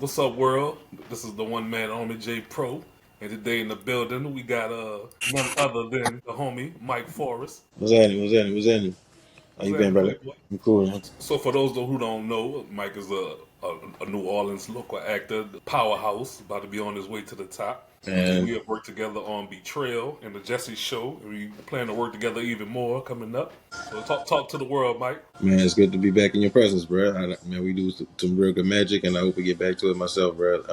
What's up, world? This is the one man homie J Pro, and today in the building we got none other than the homie Mike Forrest. What's happening? What's happening? What's happening? How What's you been, happening, brother? Playboy? I'm cool, man. So for those who don't know, Mike is a New Orleans local actor, the powerhouse, about to be on his way to the top. And We have worked together on Betrayal and the Jesse Show, and we plan to work together even more coming up. So talk to the world, Mike. man, it's good to be back in your presence, bro. Man, we do some real good magic, and I hope we get back to it myself, bro.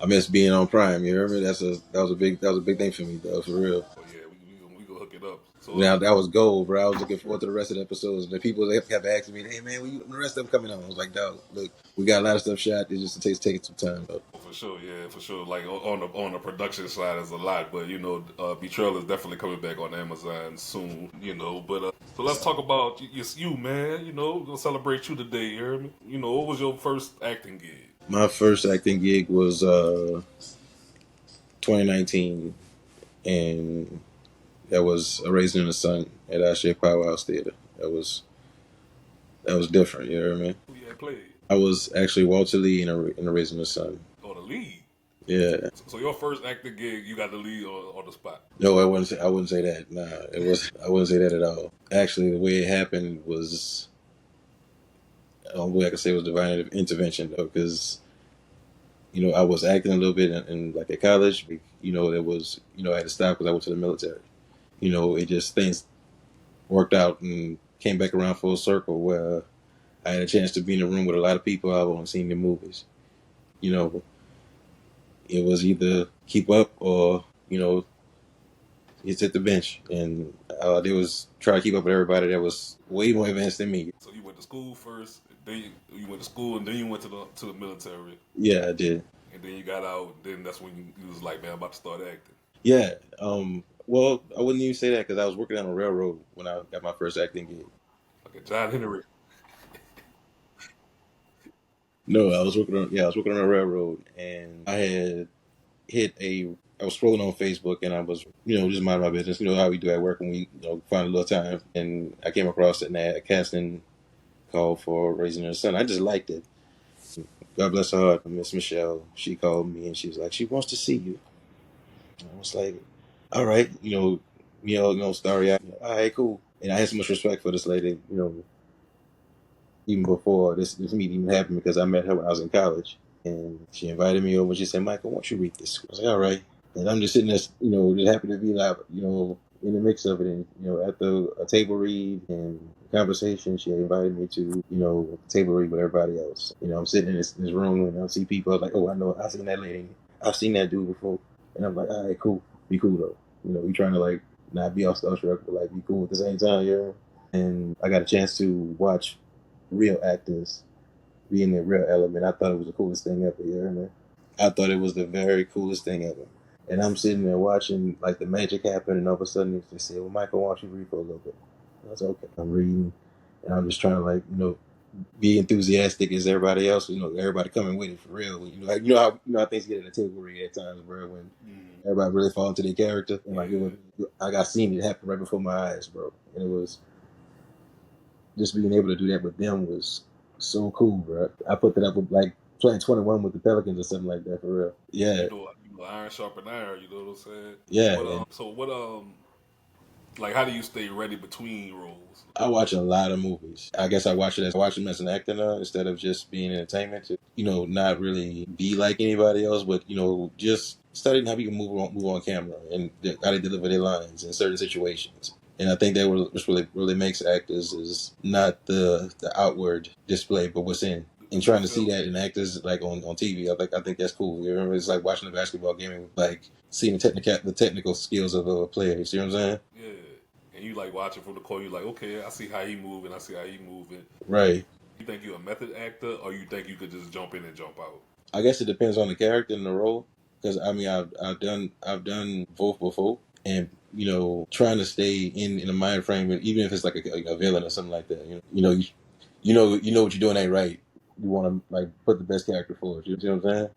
I miss being on Prime. You heard me? That was a big thing for me, though, for real. Oh yeah, we gonna hook it up. So Now that was gold, bro. I was looking forward to the rest of the episodes. And the people they kept asking me, "Hey, man, when the rest of them coming on?" I was like, "Dog, look, we got a lot of stuff shot. It just takes taking some time, though." for sure, yeah, for sure. Like on the production side is a lot, but Betrayal is definitely coming back on Amazon soon. But so let's talk about you, man. We're gonna celebrate you today. You hear me? What was your first acting gig? My first acting gig was 2019, and that was a Raisin in the Sun at Ashley Powerhouse Theater. That was different. You know what I mean? Who you had played? I was actually Walter Lee in a Raisin in the Sun. Or the lead? Yeah. So your first acting gig, you got the lead on the spot. No, I wouldn't say that. Nah, it was. I wouldn't say that at all. Actually, the way it happened was, the only way I could say was divine intervention, though, because I was acting a little bit in like at college. There was I had to stop because I went to the military. It just things worked out and came back around full circle where I had a chance to be in a room with a lot of people I've only seen in movies. You know, it was either keep up or it's at the bench, and all I did was try to keep up with everybody that was way more advanced than me. So you went to school first, then you went to school, and then you went to the military, Yeah, I did. and then you got out. Then that's when you was like, man, I'm about to start acting. Yeah. Well, I wouldn't even say that because I was working on a railroad when I got my first acting gig. Okay, John Henry. No, I was working on a railroad, and I had hit a. I was scrolling on Facebook, and I was, just mind my business. You know how we do at work when we, find a little time. And I came across an ad, a casting call for Raising Her Son. I just liked it. God bless her heart, Miss Michelle. She called me and she was like, she wants to see you. And I was like, all right, starry eyed. All right, cool. And I had so much respect for this lady, even before this meeting even happened because I met her when I was in college. And she invited me over. She said, Michael, why don't you read this? I was like, all right. And I'm just sitting there, just happy to be like, in the mix of it. And, after a table read and conversation, she invited me to, table read with everybody else. I'm sitting in this room and I see people. I was like, oh, I know, I've seen that lady. I've seen that dude before. And I'm like, all right, cool. Be cool, though. You trying to, like, not be all starstruck, but, like, be cool at the same time, And I got a chance to watch real actors be in the real element. I thought it was the coolest thing ever, man. I thought it was the very coolest thing ever. And I'm sitting there watching like the magic happen, and all of a sudden they say, "Well, Michael, why don't you read for a little bit?" I was like, "Okay." I'm reading, and I'm just trying to like be enthusiastic as everybody else. Everybody coming with it for real. How things get in the table read at times, bro. When everybody really fall into their character, and like it was, I got seen it happen right before my eyes, bro. And it was just being able to do that with them was so cool, bro. I put that up with like playing 21 with the Pelicans or something like that for real. Yeah, Iron sharpen iron. You know what I'm saying? yeah. But And so what like how do you stay ready between roles? I watch a lot of movies. I guess I watch them as an actor now instead of just being entertainment. To not really be like anybody else, but just studying how people move on camera and how they deliver their lines in certain situations. And I think that what really makes actors is not the outward display, but what's in. And trying to see that in actors like on TV, I think that's cool. You remember, it's like watching a basketball game and like seeing the technical skills of a player. You see what I'm saying? Yeah. And you like watching from the corner, you like, okay, I see how he moving, I see how he moving. Right. You think you're a method actor, or you think you could just jump in and jump out? I guess it depends on the character and the role. Because I mean, I've done both before, and trying to stay in a mind frame, even if it's like a villain or something like that. You know what you're doing ain't right. You want to like put the best character forward. You know what I'm saying?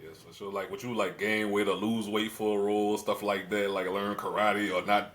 Yes, for sure. Like, would you like gain weight or lose weight for a role, stuff like that? Like learn karate or not,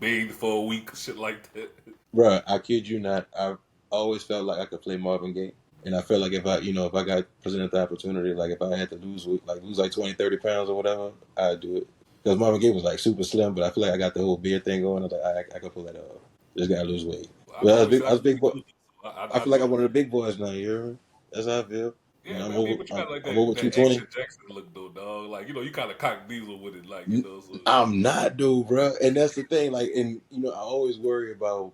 bathe for a week, shit like that. Bruh, I kid you not. I've always felt like I could play Marvin Gaye. And I felt like if I got presented the opportunity, like if I had to lose like 20, 30 pounds or whatever, I'd do it. Because Marvin Gaye was like super slim, but I feel like I got the whole beard thing going. I was like, I can pull that off. Just gotta lose weight. I Well, promise you, I I was can big beat boy. you. So I I feel like do I'm it. one of the big boys now. You hear me? That's how I feel. Yeah, I'm man. I mean, over. but you got like I'm over that 220. Action Jackson look though, dog. Like you kind of cock diesel with it, like So I'm not, dude, bro. And that's the thing. Like, and I always worry about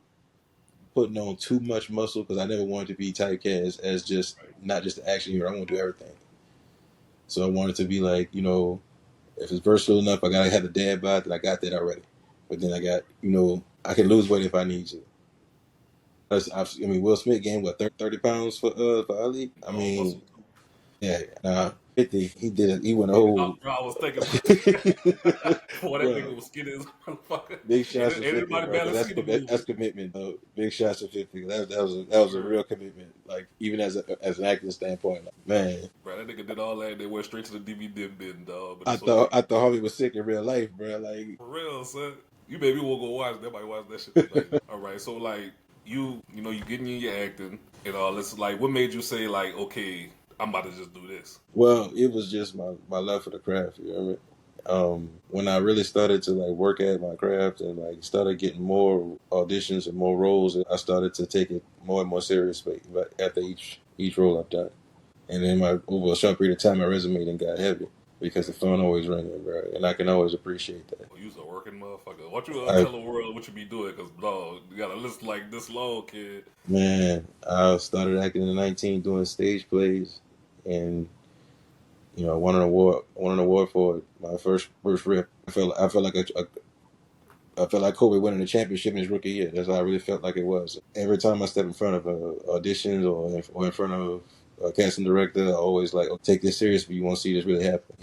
putting on too much muscle because I never wanted to be typecast as just not just the action hero. I want to do everything. So I wanted to be like, if it's versatile enough, I gotta have the dad bod, then I got that already. But then I got, I can lose weight if I need to. I mean, Will Smith gained what 30 pounds for Ali. I all mean, muscle too. yeah, nah, 50. He did it. He went a Yeah, whole. bro, I was thinking, boy, that nigga Bro, was skinny as a motherfucker, big and, shots and to 50, everybody bro. barely Because see the that's movement. commitment, though. Big shots to 50. That was a Word. real commitment. Like even as an acting standpoint, like, man. Bro, that nigga did all that. They went straight to the DVD bin, dog. But I it's okay. thought I thought Harvey was sick in real life, bro. Like, For real, son. You maybe won't go watch. They might watch that shit tonight. All right, so like you getting in your acting and all this. Like, what made you say like, okay, I'm about to just do this? well, it was just my love for the craft. You know what I mean? When I really started to like work at my craft and like started getting more auditions and more roles, I started to take it more and more serious. But after each role I've done, and then over a short period of time, my resume then got heavy because the phone always ringing, bro, and I can always appreciate that. Oh, you's a working motherfucker. What you I tell the world what you be doing? Cause dog, you got a list like this long, kid. Man, I started acting in 19 doing stage plays, and I won an award. Won an award for it. My first rip. I felt like I felt like Kobe winning the championship in his rookie year. That's how I really felt like it was. Every time I step in front of auditions or in front of a casting director, I always like, oh, take this serious, but you want to see this really happen.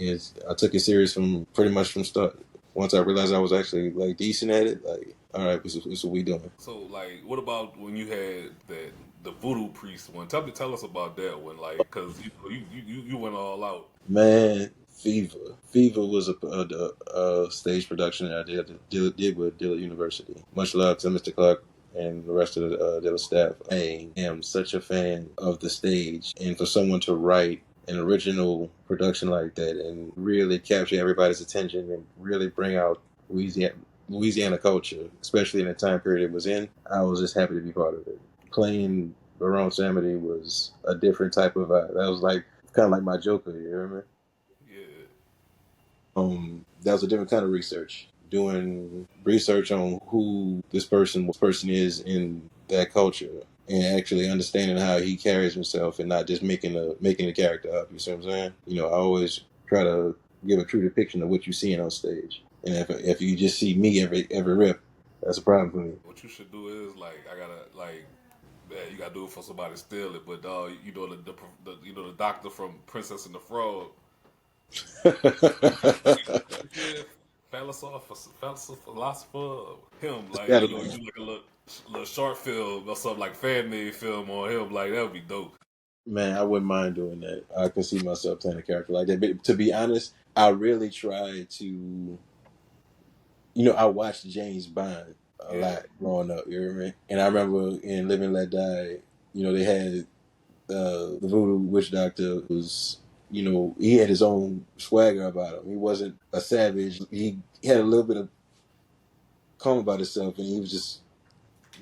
I took it serious from pretty much from start. Once I realized I was actually like decent at it, like, all right, this is what we doing. So like, what about when you had the voodoo priest one? Tell us about that one. Like, cause you went all out. Man, Fever was a stage production that I did with Dillard University. Much love to Mr. Clark and the rest of the Dillard staff. I am such a fan of the stage, and for someone to write an original production like that and really capture everybody's attention and really bring out Louisiana culture, especially in the time period it was in, I was just happy to be part of it. Playing Baron Samedi was a different type of vibe. That was like kind of like my Joker, you remember? Yeah, That was a different kind of research. Doing research on who this person is in that culture, and actually understanding how he carries himself, and not just making the character up. You see what I'm saying? I always try to give a true depiction of what you're seeing on stage. And if you just see me every rip, that's a problem for me. what you should do is like, I gotta like. Yeah, you gotta do it for somebody to steal it, but the doctor from Princess and the Frog, yeah, philosopher, him, like you Scatterman. do like a little short film or something like fan made film on him, like that would be dope. Man, I wouldn't mind doing that. I can see myself playing a character like that. But to be honest, I really try to. I watched James Bond a Yeah, lot growing up. You know what I mean? And I remember in Live and Let Die, they had the voodoo witch doctor was. He had his own swagger about him. He wasn't a savage. He had a little bit of calm about himself, and he was just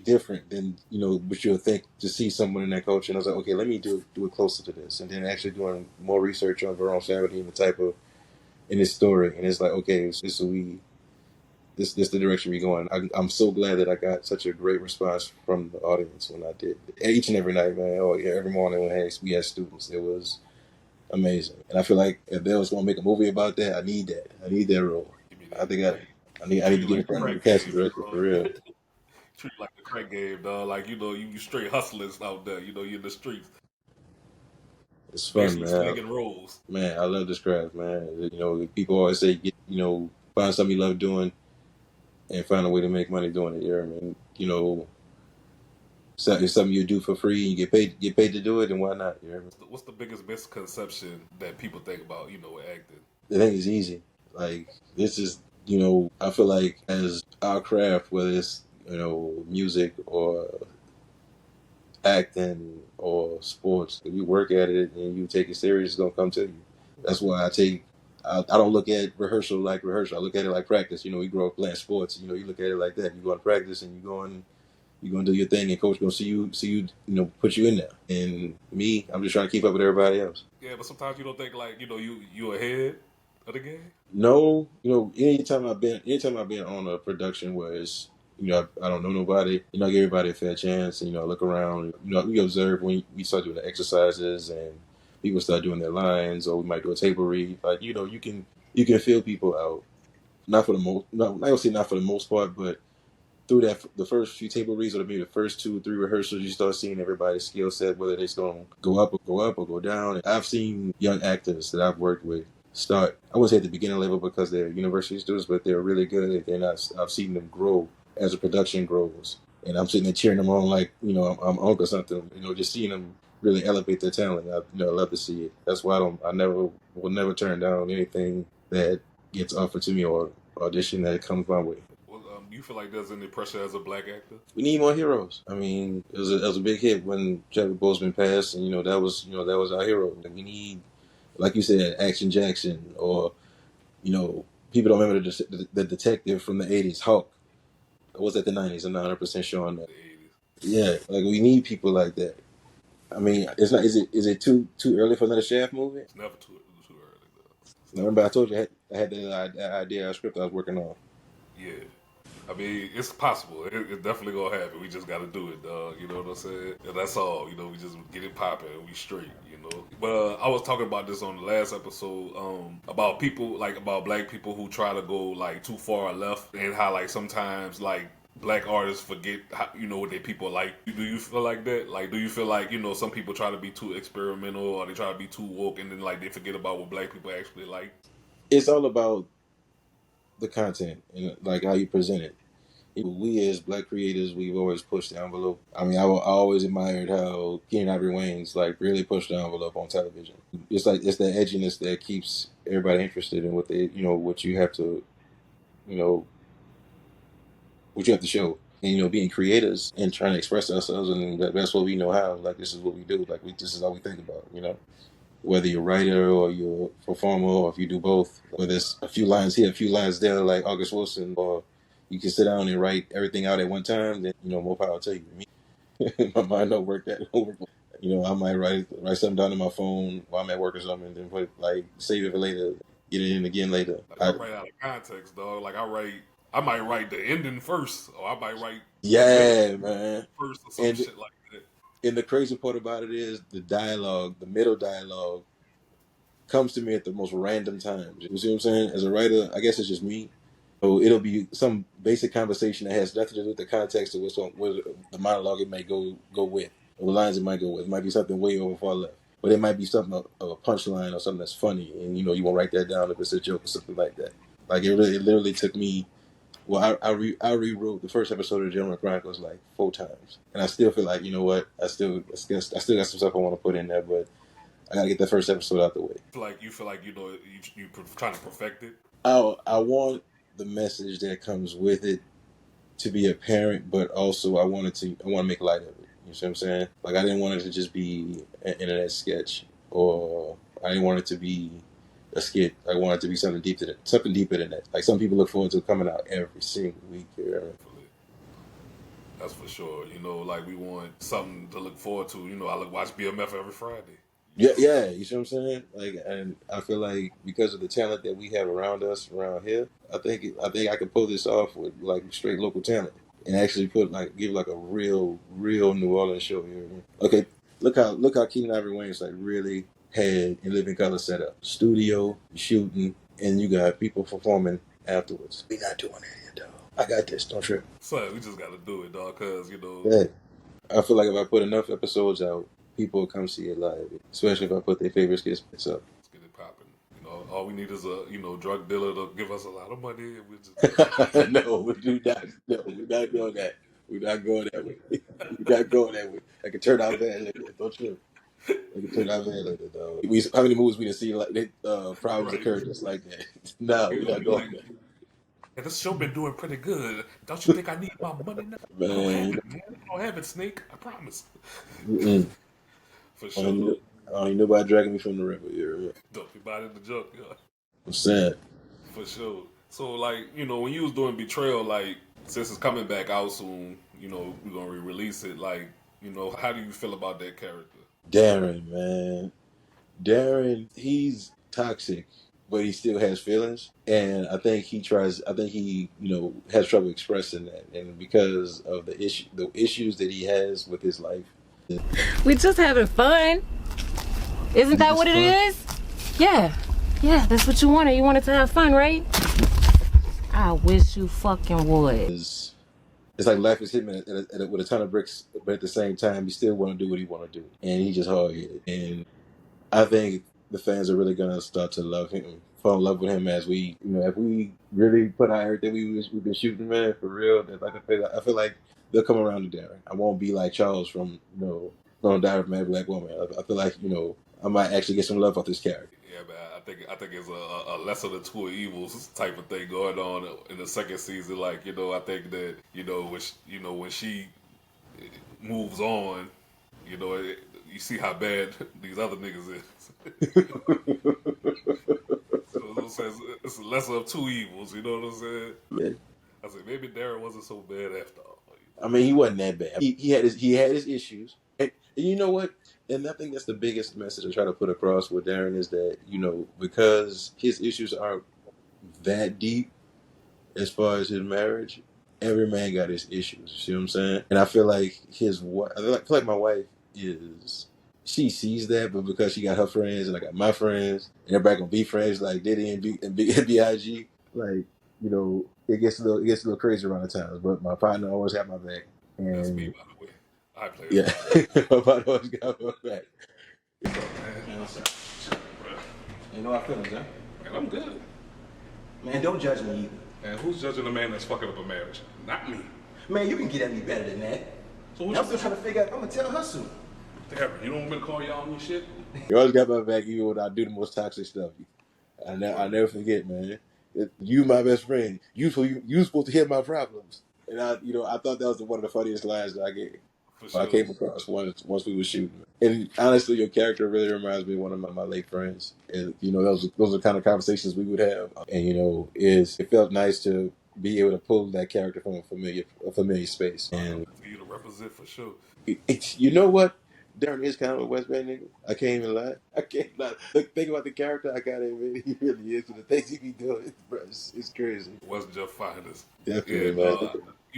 different than what you'll think to see someone in that culture. And I was like, okay, let me do it closer to this, and then actually doing more research on Verone Savity and the type of in his story, and it's like, okay, this the direction we going. I'm so glad that I got such a great response from the audience when I did each and every night, man. Oh yeah, every morning when we had students, it was amazing, and I feel like if they was going to make a movie about that, I need that. I need that role. give me I that. think I need Treat to it get like in the front of the crack casting game, director bro. for real. Treat it like the crack game, dog. Like you straight hustlers out there. You're in the streets, It's fun, basically man. slinging rolls. Man, I love this craft, man. People always say, find something you love doing and find a way to make money doing it. You know what I mean? So it's something you do for free and you get paid to do it, then why not? You know what I mean? What's the biggest misconception that people think about with acting? The thing is easy. Like this is, I feel like as our craft, whether it's music or acting or sports. If you work at it and you take it serious, it's gonna come to you. That's why I don't look at rehearsal like rehearsal. I look at it like practice. We grow up playing sports. You look at it like that. You go to practice and you're gonna do your thing, and coach gonna see you, put you in there. And me, I'm just trying to keep up with everybody else. Yeah, but sometimes you don't think like you ahead of the game. No, anytime I've been on a production where it's, I don't know nobody, I give everybody a fair chance, and I look around, we observe when we start doing the exercises and people start doing their lines, or we might do a table read. Like, you can feel people out. Not for the most, no, I don't say not for the most part, but through the first few table reads, or maybe the first 2 3 rehearsals, you start seeing everybody's skill set, whether it's going to go up or go down. And I've seen young actors that I've worked with start, I wouldn't say at the beginning level because they're university students, but they're really good. And I've seen them grow as the production grows. And I'm sitting there cheering them on like, I'm Uncle something, just seeing them really elevate their talent. I love to see it. That's why will never turn down anything that gets offered to me or audition that comes my way. Well, you feel like there's any pressure as a black actor? We need more heroes. I mean, it was a big hit when Chadwick Boseman passed, and that was our hero. And we need, like you said, Action Jackson, or people don't remember the detective from the '80s, Hulk. Or was that the '90s? I'm not 100% sure on that. The 80s. Yeah, like we need people like that. I mean, it's not. Is it too early for another Shaft movie? It's never too early Now, remember I told you I had that idea, script I was working on. though. Yeah. I mean, it's possible. It's definitely gonna happen. We just got to do it, dog. You know what I'm saying? And that's all. We just get it popping and we straight. But I was talking about this on the last episode, about people about black people who try to go like too far left, and how like sometimes like black artists forget how, what they people like. Do you feel like that? Like, do you feel like some people try to be too experimental, or they try to be too woke, and then like they forget about what black people actually like? It's all about the content and like how you present it. We as black creators, we've always pushed the envelope. I mean, I always admired how Keenan Ivory Wayans like really pushed the envelope on television. It's that edginess that keeps everybody interested in what you have to, you know, what you have to show. And being creators and trying to express ourselves, and that's what we know how. Like, this is what we do. Like, this is all we think about. Whether you're a writer or you're a performer, or if you do both, whether it's a few lines here, a few lines there, like August Wilson, or you can sit down and write everything out at one time, then more power to you. Me, my mind don't work that. I might write something down on my phone while I'm at work or something, and then save it for later, get it in again later. Like, I write out of context, dog. Like I might write the ending first, or I might write the middle Yeah, man. first, or some And shit like that. and the crazy part about it is the middle dialogue comes to me at the most random times. You see what I'm saying? As a writer, I guess it's just me. It'll be some basic conversation that has nothing to do with the context of what the monologue it might go with, or the lines it might go with. It might be something way over far left, but it might be something of a punchline or something that's funny, and you won't write that down if it's a joke or something like that. Like it literally took me. Well, I rewrote the first episode of Gentleman Chronicles like 4 times, and I still feel like what I still got some stuff I want to put in there, but I gotta get that first episode out the way. You feel like you trying to perfect it. I want the message that comes with it to be apparent, but also I want to make light of it. You see what I'm saying? Like, I didn't want it to just be an internet sketch, or I didn't want it to be a skit. I want it to be something deeper than that. Like, some people look forward to it coming out every single week. That's for sure. Like we want something to look forward to. I watch BMF every Friday. Yeah, you see what I'm saying? Like, and I feel like because of the talent that we have around us around here, I think I could pull this off with like straight local talent and actually give like a real New Orleans show here. Okay, look how Keenan Ivory Wayans like really had in living color set up, studio shooting, and you got people performing afterwards. We not doing that here, dog. I got this. Don't trip. So we just got to do it, dog. Cause Yeah. I feel like if I put enough episodes out, people will come see it live. Especially if I put their favorite skits up. Let's get it popping. All we need is a drug dealer to give us a lot of money, and we just No, we do not. No, we're not doing that. We're not going that way. We're not going that way. I can turn out bad later. Don't trip. I can turn out bad later, though. How many movies we done seen like that? Problems right. occur just like that. No, we're not going that. And this show been doing pretty good. Don't you think I need my money now? I don't have Man, it, man. I don't have it, Snake. I promise. mm-mm. For I sure, don't though. need, I don't need nobody dragging me from the river. Don't be buying in the junk, yeah. I'm sad. For sure. So, like, when you was doing Betrayal, like, since it's coming back out soon, we're gonna re-release it. Like, how do you feel about that character? Darren, man. Darren, he's toxic, but he still has feelings. And I think he, has trouble expressing that. And because of the issues that he has with his life. We just having fun. Isn't that It's what it fun. is? Yeah. Yeah, that's what you wanted. You wanted to have fun, right? I wish you fucking would. It's like life is hitting him with a ton of bricks, but at the same time, he still want to do what he want to do. And he's just hard headed. And I think the fans are really gonna start to love him, fall in love with him as if we really put out everything we've been shooting, man, for real. I feel like they'll come around to Darren. I won't be like Charles from from Diary of a Mad Black Woman. I feel like I might actually get some love off this character. Yeah, man. I think it's a lesser than two evils type of thing going on in the second season. Like, I think that when she moves on, you see how bad these other niggas is. So it's a lesser of two evils. You know what I'm saying? Man, I said maybe Darren wasn't so bad after all. I mean, he wasn't that bad. He had his issues, and you know what? And I think that's the biggest message I try to put across with Darren is that because his issues aren't that deep as far as his marriage, every man got his issues. You see what I'm saying? And I feel like I feel like my wife is. She sees that, but because she got her friends and I got my friends, and everybody gonna be friends like Diddy and Big, like it gets a little crazy around the times. But my partner always got my back, That's me, and by the way. I play it yeah, by. my partner always got my back. What's up, man? Man, what's up? Shut up, bro. You know our feelings, huh? Man, I'm good. Man, don't judge me either. And who's judging a man that's fucking up a marriage? Not me. Man, you can get at me better than that. So what I'm you still trying to figure out. I'm gonna tell her soon. Damn, you don't want me to call y'all on your shit? You always got my back even when I do the most toxic stuff. I never forget, man. You my best friend. You supposed to hear my problems. And I thought that was one of the funniest lines that For I sure. came across once we were shooting. And honestly, your character really reminds me of one of my late friends. And those are the kind of conversations we would have. And it felt nice to be able to pull that character from a familiar space. And For you to represent for sure. you know what? Darren is kind of a West Bay nigga. I can't even lie. I can't lie. Look, think about the character I got in, man. He really is. The things he be doing, bro, it's crazy. Wasn't just finest. Yeah, Definitely, man.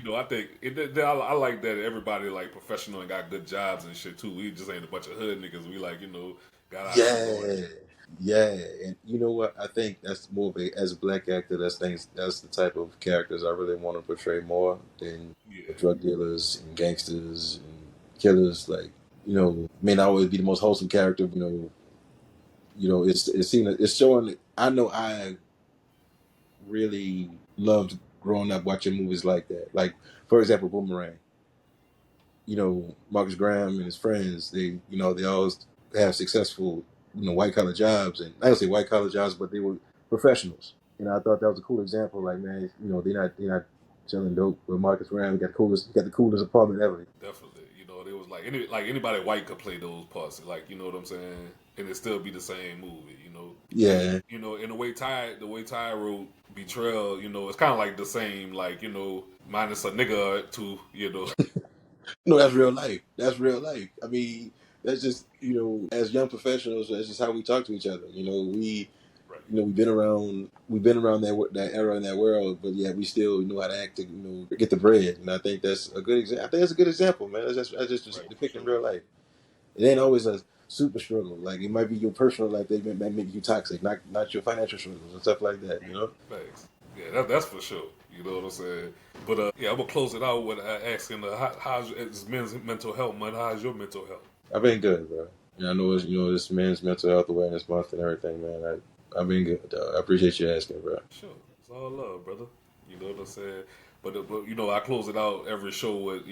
no, I think I like that everybody like professional and got good jobs and shit too. We just ain't a bunch of hood niggas. We like, got our shit going. Yeah, yeah. And you know what? I think that's more of as a black actor, that's the type of characters I really want to portray more than Yeah, drug dealers and gangsters and killers. Like, may not always be the most wholesome character. It's showing. I know I really loved growing up watching movies like that. Like, for example, Boomerang. Marcus Graham and his friends, they always have successful, white collar jobs, and I don't say white collar jobs, but they were professionals. And I thought that was a cool example. Like, man, they're not selling dope. But Marcus Graham got the coolest apartment ever. definitely. It was like anybody white could play those parts. Like, you know what I'm saying? And it still be the same movie. Yeah. And the way Ty wrote Betrayal, it's kind of like the same. Like, minus a nigga or two. No, that's real life. That's real life. I mean, that's just as young professionals, that's just how we talk to each other. Right. We've been around that era in that world, but yeah, we still know how to act to get the bread. And I think that's a good example. I think that's a good example, man. That's just Right. For depicting sure. real life. It ain't always a super struggle. Like, it might be your personal life that might make you toxic, not your financial struggles and stuff like that. Thanks. Yeah, that's for sure. You know what I'm saying? But yeah, I'm gonna close it out with asking, how's it's men's mental health month? How's your mental health? I've been good, bro. And I know this Men's Mental Health Awareness Month and everything, man. I've been good, dog. I appreciate you asking, bro. Sure, it's all love, brother. You know what I'm saying? But I close it out every show with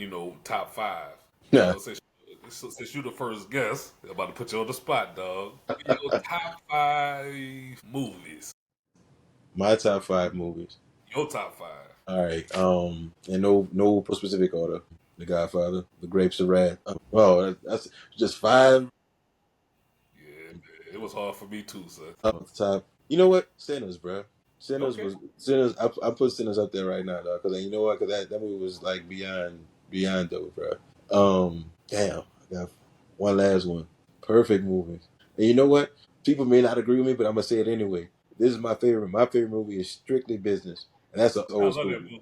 top five. Yeah, Since you the first guest, I'm about to put you on the spot, dog. Top five movies. my top 5 movies. Your top 5. All right. And no specific order. The Godfather, The Grapes of Wrath. Well, that's just 5 Yeah, man. It was hard for me too, son. up the top. You know what? Sinners, bro. Okay. Sinners. I put Sinners up there right now, dog. Because you know what? Because that movie was like beyond dope, bro. Damn. I got one last one. Perfect movie. And you know what? People may not agree with me, but I'm gonna say it anyway. This is my favorite. My favorite movie is Strictly Business, and that's an I old love school that movie. movie.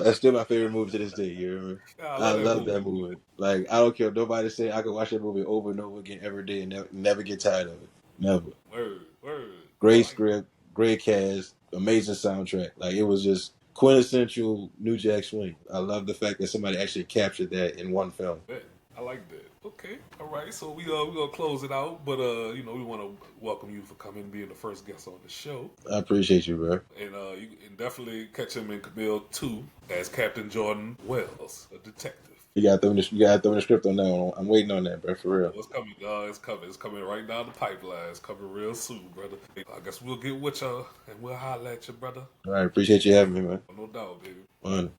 That's still my favorite movie to this day. You hear me? I I love that love movie. that movie. Like I don't care if nobody say I could watch that movie over and over again every day and never get tired of it. Never. Word. I Great like script, great cast, amazing soundtrack. Like it was just quintessential New Jack Swing. I love the fact that somebody actually captured that in one film. that. I like that. Okay, all right. So we gonna close it out, but we want to welcome you for coming, being the first guest on the show, I appreciate you, bro. and you can definitely catch him in Camille 2 as Captain Jordan Wells, a detective. You gotta throw in the script on that one. I'm waiting on that, bro, for real. Oh, it's coming, dog. It's coming. It's coming right down the pipeline. It's coming real soon, brother. I guess we'll get with y'all and we'll holler at you, brother. All right, appreciate you having me, man. No doubt, baby. Fun.